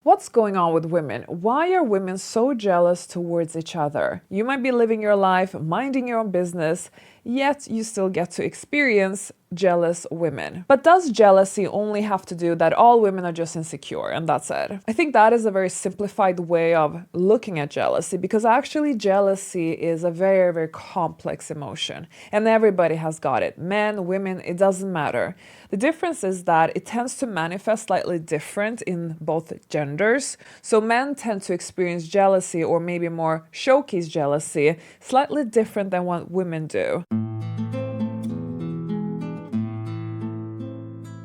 What's going on with women? Why are women so jealous towards each other? You might be living your life, minding your own business, yet you still get to experience jealous women. But does jealousy only have to do that all women are just insecure and that's it? I think that is a very simplified way of looking at jealousy, because actually jealousy is a very, very complex emotion and everybody has got it. Men, women, it doesn't matter. The difference is that it tends to manifest slightly different in both genders. So men tend to experience jealousy, or maybe more showcase jealousy, slightly different than what women do.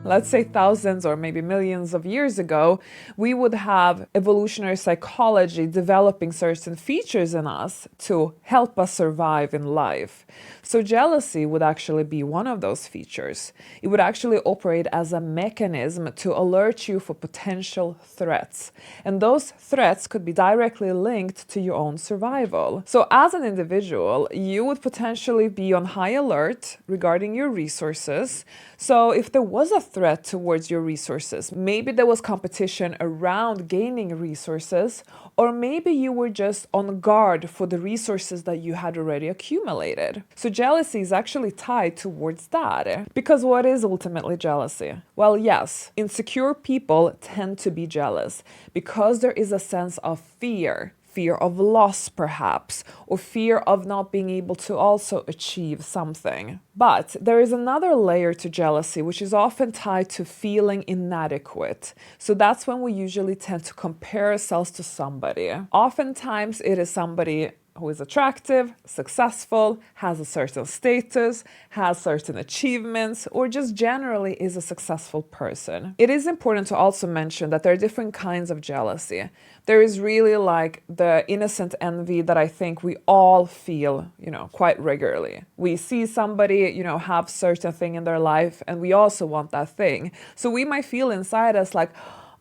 Let's say thousands or maybe millions of years ago, we would have evolutionary psychology developing certain features in us to help us survive in life. So jealousy would actually be one of those features. It would actually operate as a mechanism to alert you for potential threats. And those threats could be directly linked to your own survival. So as an individual, you would potentially be on high alert regarding your resources. So if there was a threat towards your resources, maybe there was competition around gaining resources, or maybe you were just on guard for the resources that you had already accumulated. So jealousy is actually tied towards that. Because what is ultimately jealousy? Well, yes, insecure people tend to be jealous because there is a sense of fear of loss perhaps, or fear of not being able to also achieve something. But there is another layer to jealousy, which is often tied to feeling inadequate. So that's when we usually tend to compare ourselves to somebody. Oftentimes it is somebody who is attractive, successful, has a certain status, has certain achievements, or just generally is a successful person. It is important to also mention that there are different kinds of jealousy. There is really like the innocent envy that I think we all feel, quite regularly. We see somebody, have certain thing in their life and we also want that thing. So we might feel inside us like,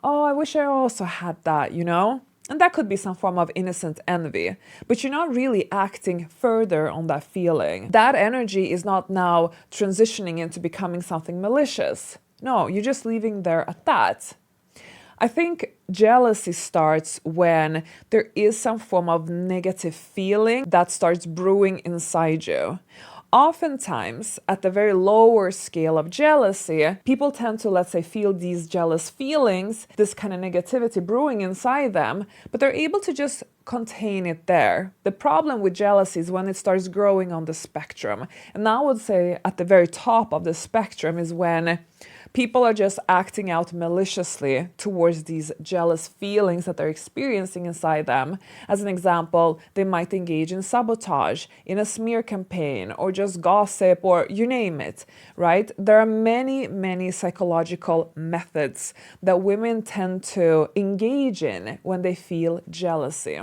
oh, I wish I also had that, And that could be some form of innocent envy, but you're not really acting further on that feeling. That energy is not now transitioning into becoming something malicious. No, you're just leaving there at that. I think jealousy starts when there is some form of negative feeling that starts brewing inside you. Oftentimes, at the very lower scale of jealousy, people tend to, let's say, feel these jealous feelings, this kind of negativity brewing inside them, but they're able to just contain it there. The problem with jealousy is when it starts growing on the spectrum. And I would say at the very top of the spectrum is when people are just acting out maliciously towards these jealous feelings that they're experiencing inside them. As an example, they might engage in sabotage, in a smear campaign, or just gossip, or you name it, right? There are many, many psychological methods that women tend to engage in when they feel jealousy.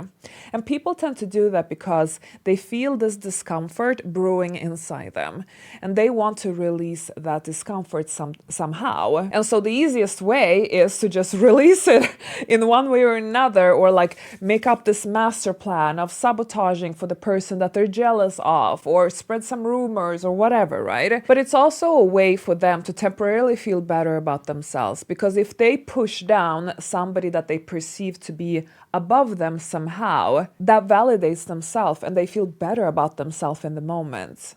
And people tend to do that because they feel this discomfort brewing inside them, and they want to release that discomfort somehow. And so the easiest way is to just release it in one way or another, or like make up this master plan of sabotaging for the person that they're jealous of, or spread some rumors or whatever, right? But it's also a way for them to temporarily feel better about themselves, because if they push down somebody that they perceive to be above them somehow, that validates themselves and they feel better about themselves in the moment.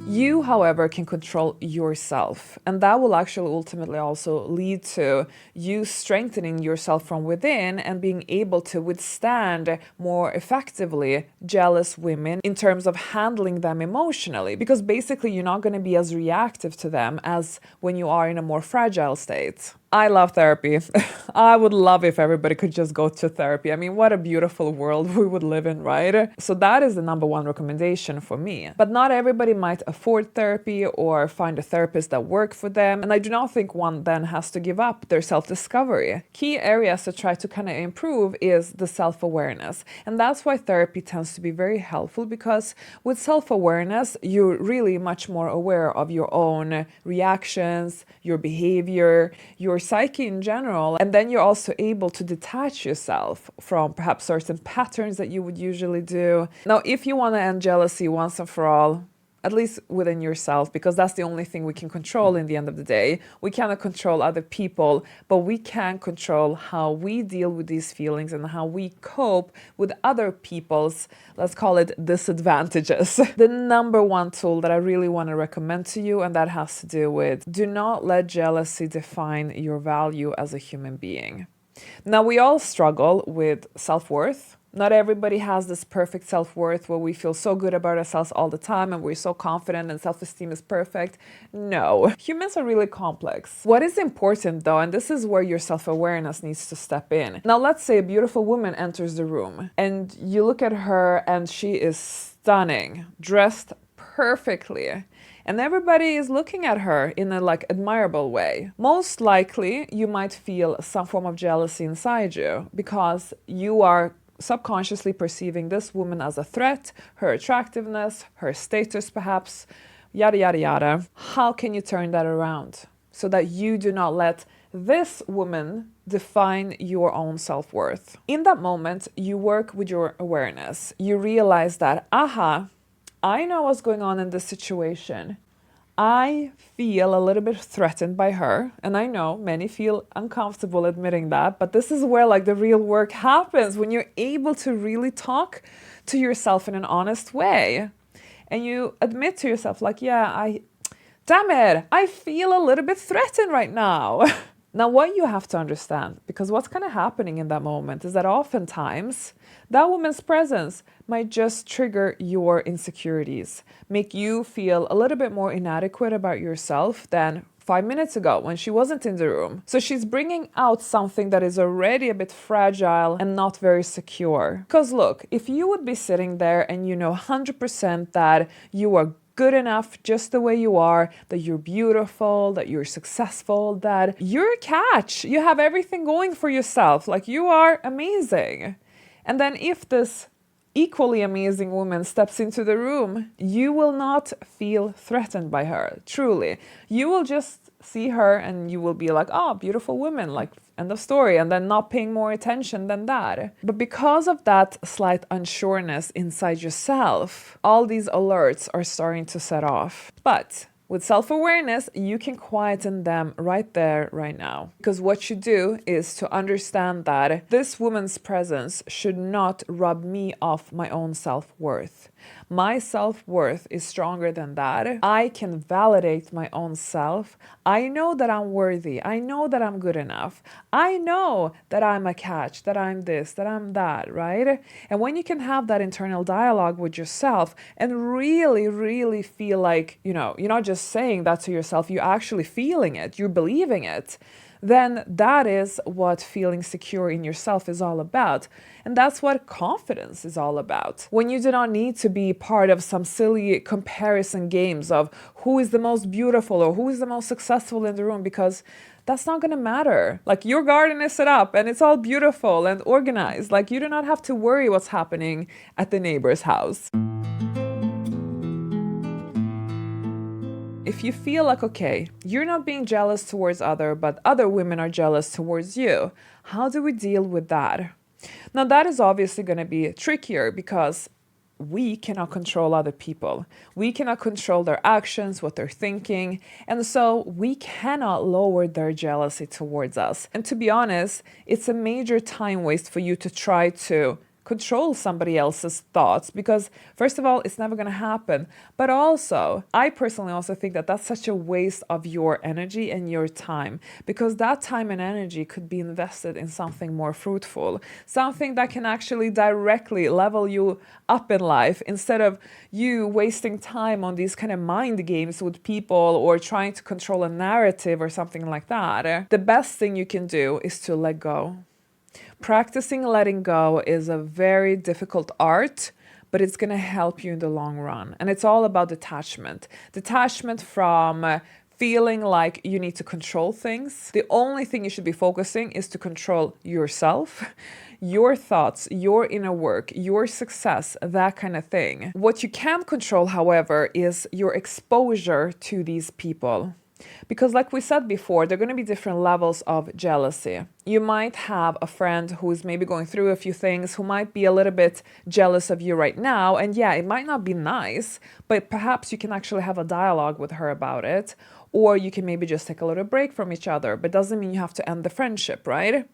You, however, can control yourself, and that will actually ultimately also lead to you strengthening yourself from within and being able to withstand more effectively jealous women in terms of handling them emotionally, because basically you're not going to be as reactive to them as when you are in a more fragile state. I love therapy. I would love if everybody could just go to therapy. I mean, what a beautiful world we would live in, right? So that is the number one recommendation for me. But not everybody might afford therapy or find a therapist that works for them. And I do not think one then has to give up their self-discovery. Key areas to try to kind of improve is the self-awareness. And that's why therapy tends to be very helpful, because with self-awareness, you're really much more aware of your own reactions, your behavior, your psyche in general, and then you're also able to detach yourself from perhaps certain patterns that you would usually do. Now, if you want to end jealousy once and for all, at least within yourself, because that's the only thing we can control in the end of the day. We cannot control other people, but we can control how we deal with these feelings and how we cope with other people's, let's call it, disadvantages. The number one tool that I really want to recommend to you, and that has to do with, do not let jealousy define your value as a human being. Now, we all struggle with self-worth. Not everybody has this perfect self-worth where we feel so good about ourselves all the time and we're so confident and self-esteem is perfect. No, humans are really complex. What is important though, and this is where your self-awareness needs to step in. Now, let's say a beautiful woman enters the room and you look at her and she is stunning, dressed perfectly. And everybody is looking at her in a admirable way. Most likely, you might feel some form of jealousy inside you because you are subconsciously perceiving this woman as a threat, her attractiveness, her status perhaps, yada, yada, yada. How can you turn that around so that you do not let this woman define your own self-worth? In that moment, you work with your awareness. You realize that, I know what's going on in this situation. I feel a little bit threatened by her, and I know many feel uncomfortable admitting that, but this is where the real work happens, when you're able to really talk to yourself in an honest way. And you admit to yourself damn it, I feel a little bit threatened right now. Now, what you have to understand, because what's kind of happening in that moment is that oftentimes that woman's presence might just trigger your insecurities, make you feel a little bit more inadequate about yourself than 5 minutes ago when she wasn't in the room. So she's bringing out something that is already a bit fragile and not very secure. Because look, if you would be sitting there and you know 100% that you are good enough just the way you are, that you're beautiful, that you're successful, that you're a catch, you have everything going for yourself, you are amazing. And then if this equally amazing woman steps into the room, you will not feel threatened by her, truly. You will just see her and you will be like, oh, beautiful woman, end of story, and then not paying more attention than that. But because of that slight unsureness inside yourself, all these alerts are starting to set off. But with self-awareness, you can quieten them right there, right now. Because what you do is to understand that this woman's presence should not rub me off my own self-worth. My self-worth is stronger than that. I can validate my own self. I know that I'm worthy. I know that I'm good enough. I know that I'm a catch, that I'm this, that I'm that, right? And when you can have that internal dialogue with yourself and really, really feel you're not just saying that to yourself, you're actually feeling it, you're believing it, then that is what feeling secure in yourself is all about. And that's what confidence is all about. When you do not need to be part of some silly comparison games of who is the most beautiful or who is the most successful in the room, because that's not going to matter. Your garden is set up and it's all beautiful and organized. You do not have to worry what's happening at the neighbor's house. If you feel okay, you're not being jealous towards but other women are jealous towards you, how do we deal with that? Now, that is obviously going to be trickier because we cannot control other people. We cannot control their actions, what they're thinking, and so we cannot lower their jealousy towards us. And to be honest, it's a major time waste for you to try to control somebody else's thoughts, because first of all, it's never going to happen. But also, I personally also think that that's such a waste of your energy and your time, because that time and energy could be invested in something more fruitful, something that can actually directly level you up in life, instead of you wasting time on these kind of mind games with people or trying to control a narrative or something like that. The best thing you can do is to let go. Practicing letting go is a very difficult art, but it's going to help you in the long run. And it's all about detachment. Detachment from feeling like you need to control things. The only thing you should be focusing is to control yourself, your thoughts, your inner work, your success, that kind of thing. What you can control, however, is your exposure to these people. Because like we said before, there are going to be different levels of jealousy. You might have a friend who's maybe going through a few things, who might be a little bit jealous of you right now. And yeah, it might not be nice, but perhaps you can actually have a dialogue with her about it. Or you can maybe just take a little break from each other, but doesn't mean you have to end the friendship, right?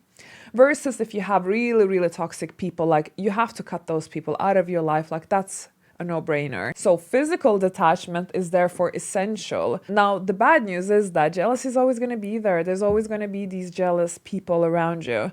Versus if you have really, really toxic people, like you have to cut those people out of your life. Like that's a no-brainer. So physical detachment is therefore essential. Now, the bad news is that jealousy is always going to be there. There's always going to be these jealous people around you.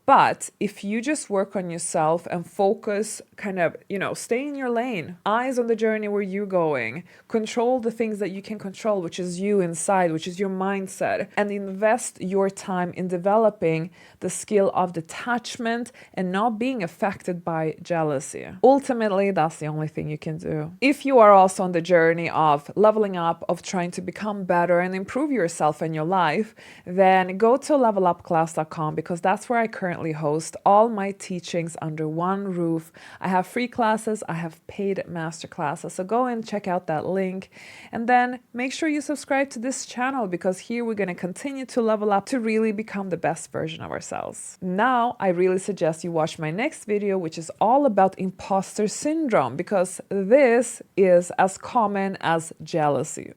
But if you just work on yourself and focus, kind of, stay in your lane, eyes on the journey where you're going, control the things that you can control, which is you inside, which is your mindset, and invest your time in developing the skill of detachment and not being affected by jealousy. Ultimately, that's the only thing you can do. If you are also on the journey of leveling up, of trying to become better and improve yourself in your life, then go to levelupclass.com, because that's where I currently host all my teachings under one roof. I have free classes, I have paid master classes. So go and check out that link. And then make sure you subscribe to this channel, because here we're going to continue to level up to really become the best version of ourselves. Now, I really suggest you watch my next video, which is all about imposter syndrome, because this is as common as jealousy.